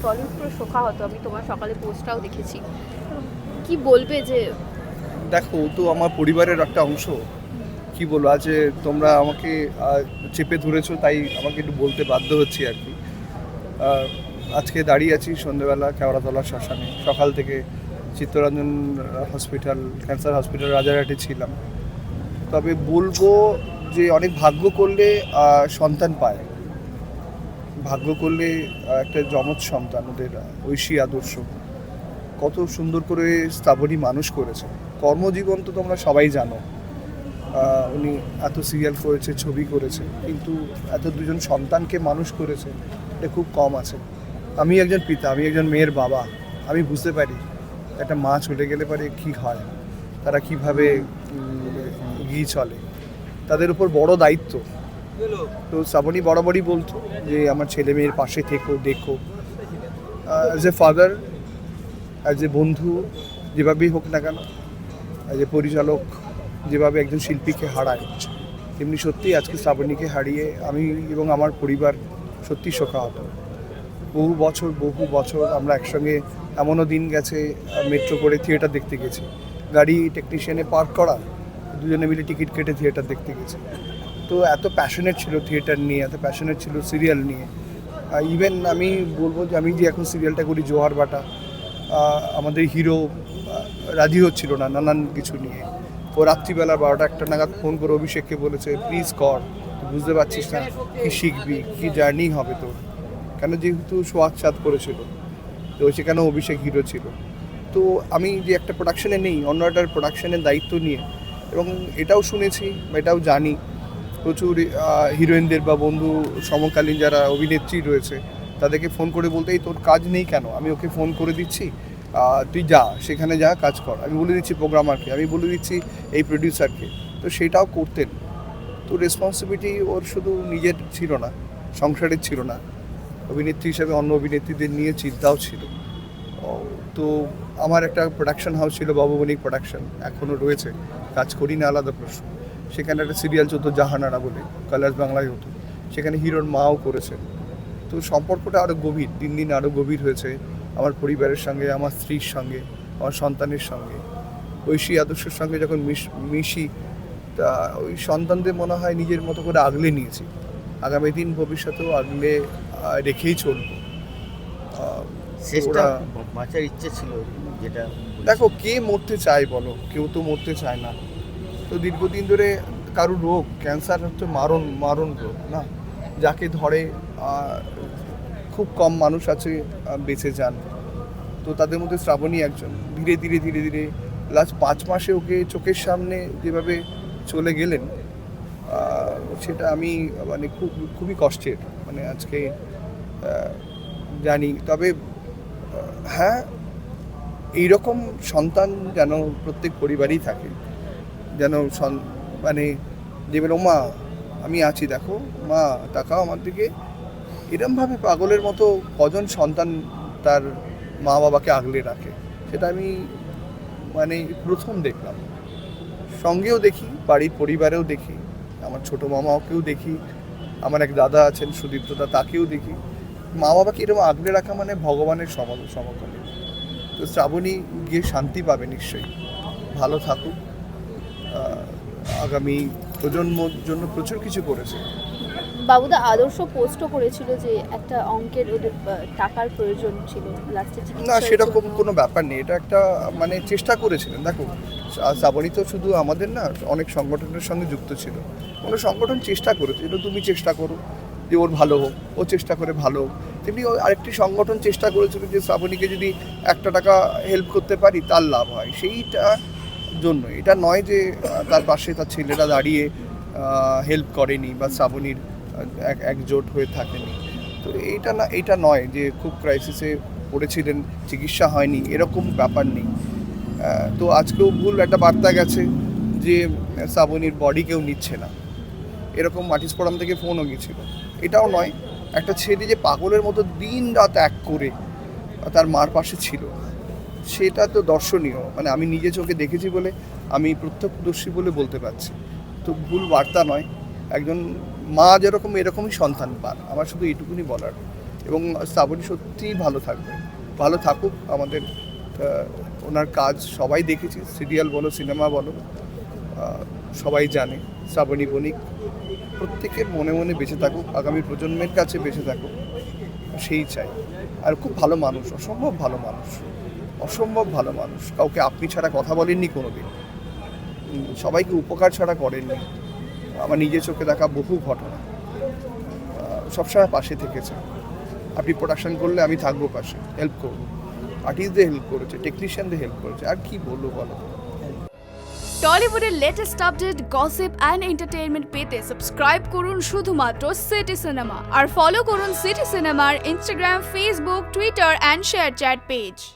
Tollywood পুরো শোকাহত। আমি তোমার সকালে পোস্টটাও দেখেছি। কি বলবে যে দেখো, ও তো আমার পরিবারের একটা অংশ। কি বলবো, আজ তোমরা আমাকে চেপে ধরেছো, তাই আমাকে একটু বলতে বাধ্য হচ্ছি আর কি। আহ, আজকে দাঁড়িয়ে আছি সন্ধ্যেবেলা কেওড়াতলা শ্মশানে, সকাল থেকে চিত্তরঞ্জন হসপিটাল, ক্যান্সার হসপিটাল রাজারহাটে ছিলাম। তবে বলবো যে অনেক ভাগ্য করলে সন্তান পায়। ভাগ্য করলে একটা যমজ সন্তান, ওদের ঐশী আদর্শ কত সুন্দর করে স্থাবনী মানুষ করেছে। কর্মজীবন তো তোমরা সবাই জানো। উনি এত সিরিয়াল করেছে, ছবি করেছে, কিন্তু এত দুজন সন্তানকে মানুষ করেছে, এটা খুব কম আছে। আমি একজন পিতা, আমি একজন মেয়ের বাবা। আমি বুঝতে পারি একটা মা চলে গেলে পরে কী হয়, তারা কীভাবে এগিয়ে চলে, তাদের উপর বড় দায়িত্ব। তো শ্রাবণী বরাবরই বলতো যে আমার ছেলে মেয়ের পাশে থেকো, দেখো। As a father, as a বন্ধু, যেভাবেই হোক না কেন, অ্যাজ এ পরিচালক, যেভাবে একজন শিল্পীকে হারায়, তেমনি সত্যি আজকে শ্রাবণীকে হারিয়ে আমি এবং আমার পরিবার সত্যি শোকাহত। বহু বছর আমরা একসঙ্গে, এমনও দিন গেছে মেট্রো করে থিয়েটার দেখতে গেছি, গাড়ি টেকনিশিয়ানে পার্ক করা, দুজনে মিলে টিকিট কেটে থিয়েটার দেখতে গেছি। তো এত প্যাশনেট ছিল থিয়েটার নিয়ে, এত প্যাশনেট ছিল সিরিয়াল নিয়ে। ইভেন আমি বলবো যে আমি যে এখন সিরিয়ালটা করি জোয়ার বাটা, আমাদের হিরো রাজি হচ্ছিল না নানান কিছু নিয়ে। ও রাত্রিবেলা 12টা-1টা নাগাদ ফোন করে অভিষেককে বলেছে, প্লিজ কর, তুই বুঝতে পারছিস না কী শিখবি, কী জার্নি হবে তোর। কেন, যেহেতু সোহাগ চাঁদ করেছিল, তো সেখানেও অভিষেক হিরো ছিল। তো আমি যে একটা প্রোডাকশানে নেই, অন্য একটা প্রোডাকশানের দায়িত্ব নিয়ে, এবং এটাও শুনেছি বা এটাও জানি প্রচুর হিরোইনদের বা বন্ধু সমকালীন যারা অভিনেত্রী রয়েছে, তাদেরকে ফোন করে বলতে, এই তোর কাজ নেই কেন, আমি ওকে ফোন করে দিচ্ছি, তুই যা, সেখানে যা, কাজ কর। আমি বলে দিচ্ছি প্রোগ্রামারকে, আমি বলে দিচ্ছি এই প্রডিউসারকে। তো সেটাও করতেন। তো রেসপন্সিবিলিটি ওর শুধু নিজের ছিল না, সংসারের ছিল না, অভিনেত্রী হিসাবে অন্য অভিনেত্রীদের নিয়ে চিন্তাও ছিল। তো আমার একটা প্রোডাকশন হাউস ছিল, বাবুবণিক প্রোডাকশন, এখনও রয়েছে, কাজ করি না আলাদা প্রশ্ন। সেখানে একটা সিরিয়াল চলতো জাহানারা বলে, কালার্স বাংলায় হতো, সেখানে হিরোর মাও করেছেন। তো সম্পর্কটা আরও গভীর, দিন দিন আরও গভীর হয়েছে আমার পরিবারের সঙ্গে, আমার স্ত্রীর সঙ্গে, আমার সন্তানের সঙ্গে। ঐশী আদর্শের সঙ্গে যখন মিশি, তা ওই সন্তানদের মনে হয় নিজের মতো করে আগলে নিয়েছি, আগামী দিন ভবিষ্যতেও আগলে রেখেই চলবো। শেষটা ওরা, বাঁচার ইচ্ছে ছিল যেটা দেখো, কে মরতে চায় বলো, কেউ তো মরতে চায় না। তো দীর্ঘদিন ধরে কারো রোগ, ক্যান্সার হচ্ছে মারণ রোগ না, যাকে ধরে খুব কম মানুষ আছে বেঁচে যান। তো তাদের মধ্যে শ্রাবণী একজন। ধীরে ধীরে ধীরে ধীরে লাস্ট 5 মাসে ওকে চোখের সামনে যেভাবে চলে গেলেন, সেটা আমি মানে খুবই কষ্টের, মানে আজকে জানি। তবে হ্যাঁ, এইরকম সন্তান যেন প্রত্যেক পরিবারেই থাকে, যেন মানে যে বলো, মা আমি আছি, দেখো মা, তাকাও আমার দিকে। এরমভাবে পাগলের মতো কজন সন্তান তার মা বাবাকে আগলে রাখে, সেটা আমি মানে প্রথম দেখলাম। সঙ্গেও দেখি, বাড়ির পরিবারেও দেখি, আমার ছোটো মামাকেও দেখি, আমার এক দাদা আছেন সুদীপ্তদা, তাকেও দেখি। মা বাবাকে এরকম আগলে রাখা মানে ভগবানের সমকালীন। তো শ্রাবণী গিয়ে শান্তি পাবে নিশ্চয়ই, ভালো থাকুক। আগামী প্রজন্মর জন্য প্রচুর কিছু করেছে। বাবুদা আদর্শ পোস্টও করেছিল যে একটা অঙ্কের ওদের টাকার প্রয়োজন ছিল লাস্টে না, চিকিৎসার সেরকম জন্য। কোনো ব্যাপার নেই, এটা একটা মানে চেষ্টা করেছিলেন। দেখো, শ্রাবণী তো শুধু আমাদের না, অনেক সংগঠনের সঙ্গে যুক্ত ছিল। কোনো সংগঠন চেষ্টা করেছে, এটা তুমি চেষ্টা করো যে ওর ভালো হোক, ও চেষ্টা করে ভালো হোক। তেমনি আরেকটি সংগঠন চেষ্টা করেছিল যে শ্রাবণীকে যদি 1টা টাকা হেল্প করতে পারি তার লাভ হয়, সেইটা জন্য। এটা নয় যে তার পাশে তার ছেলেরা দাঁড়িয়ে হেল্প করেনি বা শ্রাবণীর একজোট হয়ে থাকেনি। তো এইটা নয় যে খুব ক্রাইসিসে পড়েছিলেন, চিকিৎসা হয়নি, এরকম ব্যাপার নেই। তো আজকেও ভুল একটা বার্তা গেছে যে শ্রাবণীর বডি কেউ নিচ্ছে না, এরকম মাটিস ফোরাম থেকে ফোনও গিয়েছিল। এটাও নয়, একটা ছেলে যে পাগলের মতো দিন রাত এক করে তার মার পাশে ছিল, সেটা তো দর্শনীয়। মানে আমি নিজে চোখে দেখেছি বলে, আমি প্রত্যক্ষদর্শী বলে বলতে পারছি। তো ভুল বার্তা নয়, একজন মা যেরকম এরকমই সন্তান পান, আমার শুধু এইটুকুনি বলার। এবং শ্রাবণী সত্যিই ভালো থাকবে, ভালো থাকুক। আমাদের ওনার কাজ সবাই দেখেছি, সিরিয়াল বলো সিনেমা বলো, সবাই জানে। শ্রাবণী বণিক প্রত্যেকের মনে মনে বেঁচে থাকুক, আগামী প্রজন্মের কাছে বেঁচে থাকুক, সেই চাই। আর খুব ভালো মানুষ, অসম্ভব ভালো মানুষ, অসম্ভব ভালো মানুষ। কাউকে আপনি ছাড়া কথা বলেননি কোনো দিন, সবাইকে উপকার ছাড়া করেননি। আমার নিজের চোখে দেখা বহু ঘটনা, সবসময় পাশে থেকেছে। আপনি প্রোডাকশন করলে আমি থাকবো পাশে, হেল্প করবো। আর্টিস্টদের হেল্প করেছে, টেকনিশিয়ানদের হেল্প করেছে, আর কি বলবো বলো। টলিউডের latest update, gossip and entertainment পেতে সাবস্ক্রাইব করুন শুধুমাত্র সিটি সিনেমা আর ফলো করুন সিটি সিনেমার Instagram, Facebook, Twitter and ShareChat page.